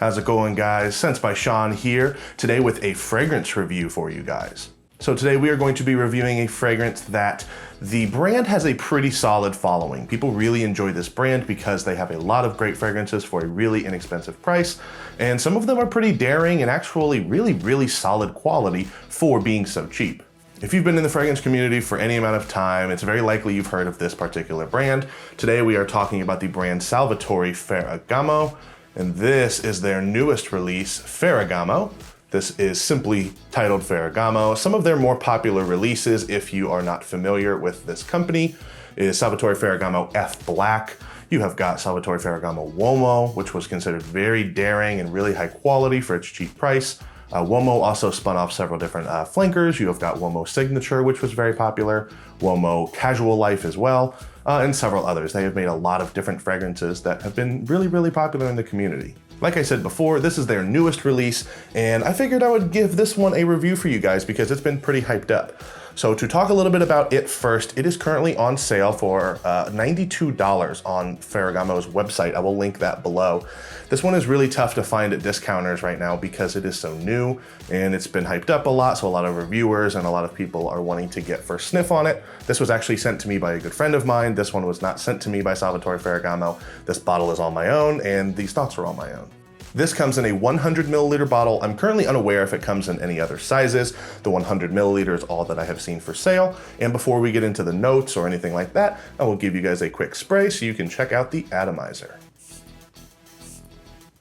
How's it going, guys? Scents by Sean here, today with a fragrance review for you guys. So today we are going to be reviewing a fragrance that the brand has a pretty solid following. People really enjoy this brand because they have a lot of great fragrances for a really inexpensive price, and some of them are pretty daring and actually really solid quality for being so cheap. If you've been in the fragrance community for any amount of time, it's very likely you've heard of this particular brand. Today we are talking about the brand Salvatore Ferragamo, and this is their newest release, Ferragamo. This is simply titled Ferragamo. Some of their more popular releases, if you are not familiar with this company, is Salvatore Ferragamo F Black. You have got Salvatore Ferragamo Uomo, which was considered very daring and really high quality for its cheap price. Uomo also spun off several different flankers. You have got Uomo Signature, which was very popular, Uomo Casual Life as well, and several others. They have made a lot of different fragrances that have been really popular in the community. Like I said before, this is their newest release, and I figured I would give this one a review for you guys because it's been pretty hyped up. So to talk a little bit about it first, it is currently on sale for $92 on Ferragamo's website. I will link that below. This one is really tough to find at discounters right now because it is so new and it's been hyped up a lot, so a lot of reviewers and a lot of people are wanting to get first sniff on it. This was actually sent to me by a good friend of mine. This one was not sent to me by Salvatore Ferragamo. This bottle is all my own and the stocks are all my own. This comes in a 100 milliliter bottle. I'm currently unaware if it comes in any other sizes. The 100 milliliter is all that I have seen for sale. And before we get into the notes or anything like that, I will give you guys a quick spray so you can check out the atomizer.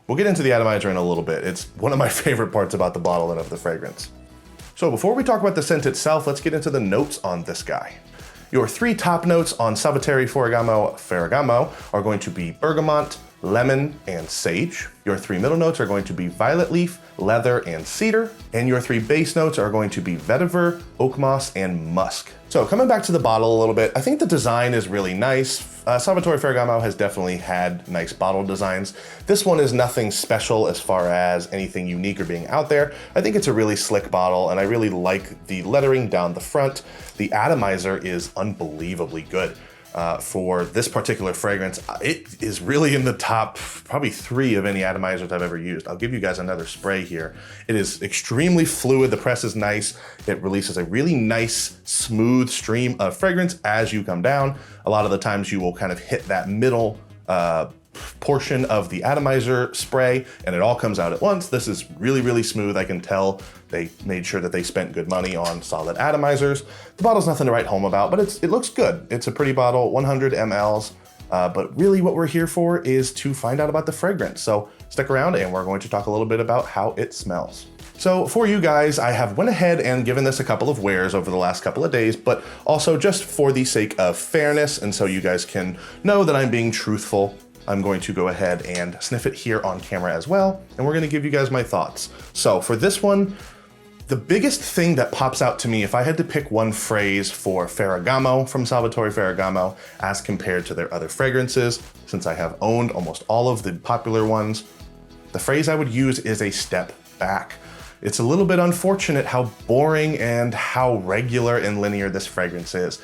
We'll get into the atomizer in a little bit. It's one of my favorite parts about the bottle and of the fragrance. So before we talk about the scent itself, let's get into the notes on this guy. Your three top notes on Salvatore Ferragamo are going to be bergamot, lemon, and sage. Your three middle notes are going to be violet leaf, leather, and cedar. And your three base notes are going to be vetiver, oak moss, and musk. So coming back to the bottle a little bit, I think the design is really nice. Salvatore Ferragamo has definitely had nice bottle designs. This one is nothing special as far as anything unique or being out there. I think it's a really slick bottle and I really like the lettering down the front. The atomizer is unbelievably good. For this particular fragrance, it is really in the top probably 3 of any atomizers I've ever used. I'll give you guys another spray here. It is extremely fluid. The press is nice. It releases a really nice, smooth stream of fragrance as you come down. A lot of the times you will kind of hit that middle portion of the atomizer spray and it all comes out at once. This is really smooth. I can tell they made sure that they spent good money on solid atomizers. The bottle's nothing to write home about, but it looks good. It's a pretty bottle, 100 mLs, but really what we're here for is to find out about the fragrance. So stick around and we're going to talk a little bit about how it smells. So for you guys, I have went ahead and given this a couple of wears over the last couple of days, but also just for the sake of fairness, and so you guys can know that I'm being truthful, I'm going to go ahead and sniff it here on camera as well, and we're gonna give you guys my thoughts. So for this one, the biggest thing that pops out to me, if I had to pick one phrase for Ferragamo from Salvatore Ferragamo as compared to their other fragrances, since I have owned almost all of the popular ones, the phrase I would use is a step back. It's a little bit unfortunate how boring and how regular and linear this fragrance is.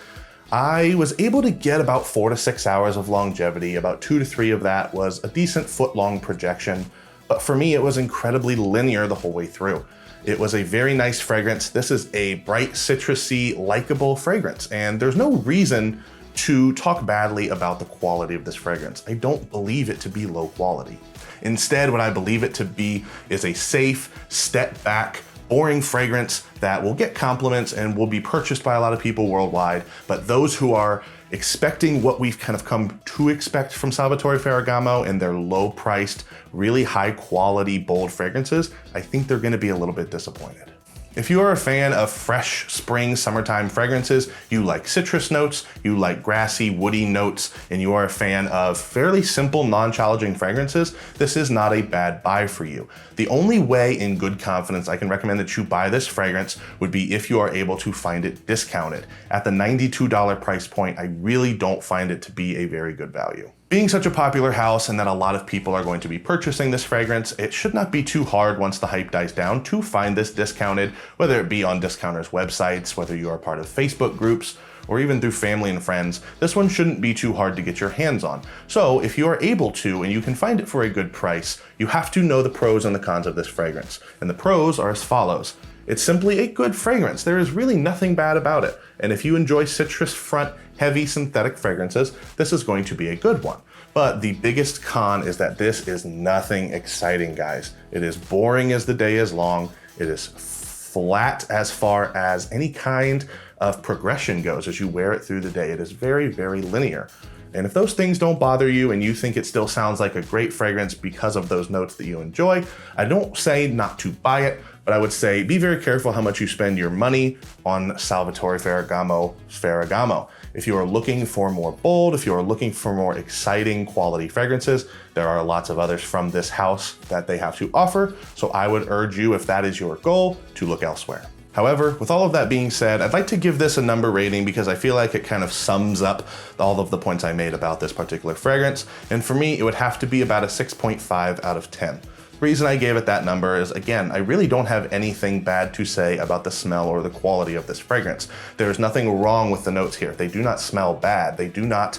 I was able to get about 4 to 6 hours of longevity. About 2 to 3 of that was a decent foot-long projection, but for me it was incredibly linear the whole way through. It was a very nice fragrance. This is a bright, citrusy, likable fragrance, and there's no reason to talk badly about the quality of this fragrance. I don't believe it to be low quality. Instead, what I believe it to be is a safe, step back, boring fragrance that will get compliments and will be purchased by a lot of people worldwide. But those who are expecting what we've kind of come to expect from Salvatore Ferragamo and their low-priced, really high-quality, bold fragrances, I think they're gonna be a little bit disappointed. If you are a fan of fresh spring, summertime fragrances, you like citrus notes, you like grassy, woody notes, and you are a fan of fairly simple, non-challenging fragrances, this is not a bad buy for you. The only way in good confidence I can recommend that you buy this fragrance would be if you are able to find it discounted. At the $92 price point, I really don't find it to be a very good value. Being such a popular house and that a lot of people are going to be purchasing this fragrance, it should not be too hard once the hype dies down to find this discounted, whether it be on discounters' websites, whether you are part of Facebook groups, or even through family and friends, this one shouldn't be too hard to get your hands on. So if you are able to, and you can find it for a good price, you have to know the pros and the cons of this fragrance. And the pros are as follows. It's simply a good fragrance. There is really nothing bad about it. And if you enjoy citrus front, heavy synthetic fragrances, this is going to be a good one. But the biggest con is that this is nothing exciting, guys. It is boring as the day is long. It is flat as far as any kind of progression goes as you wear it through the day. It is very, very linear. And if those things don't bother you and you think it still sounds like a great fragrance because of those notes that you enjoy, I don't say not to buy it, but I would say be very careful how much you spend your money on Salvatore Ferragamo. If you are looking for more bold, if you are looking for more exciting quality fragrances, there are lots of others from this house that they have to offer. So I would urge you, if that is your goal, to look elsewhere. However, with all of that being said, I'd like to give this a number rating because I feel like it kind of sums up all of the points I made about this particular fragrance. And for me, it would have to be about a 6.5 out of 10. The reason I gave it that number is, again, I really don't have anything bad to say about the smell or the quality of this fragrance. There's nothing wrong with the notes here. They do not smell bad. They do not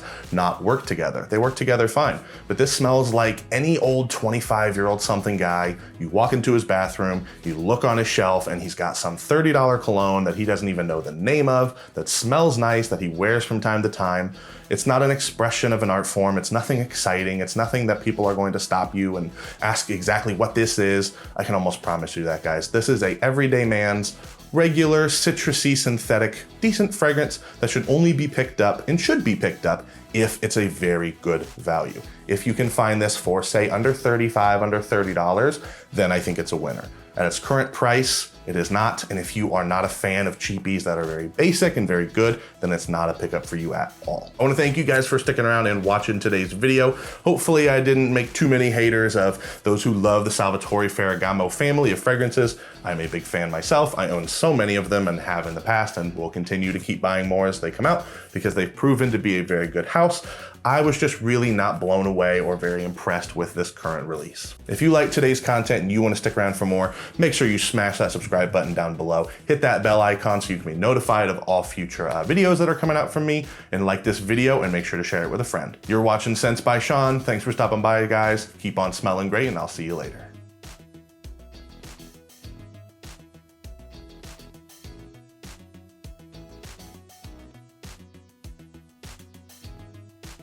work together. They work together fine. But this smells like any old 25-year-old something guy. You walk into his bathroom, you look on his shelf, and he's got some $30 cologne that he doesn't even know the name of, that smells nice, that he wears from time to time. It's not an expression of an art form. It's nothing exciting. It's nothing that people are going to stop you and ask exactly what this is. I can almost promise you that, guys. This is a everyday man's regular citrusy synthetic decent fragrance that should only be picked up and should be picked up if it's a very good value. If you can find this for, say, under $35, under $30, then I think it's a winner. At its current price, it is not, and if you are not a fan of cheapies that are very basic and very good, then it's not a pickup for you at all. I want to thank you guys for sticking around and watching today's video. Hopefully I didn't make too many haters of those who love the Salvatore Ferragamo family of fragrances. I'm a big fan myself. I own so many of them and have in the past, and will continue to keep buying more as they come out because they've proven to be a very good house. I was just really not blown away or very impressed with this current release. If you like today's content and you want to stick around for more, make sure you smash that subscribe button down below. Hit that bell icon so you can be notified of all future videos that are coming out from me, and like this video and make sure to share it with a friend. You're watching Scents by Sean. Thanks for stopping by, guys. Keep on smelling great, and I'll see you later.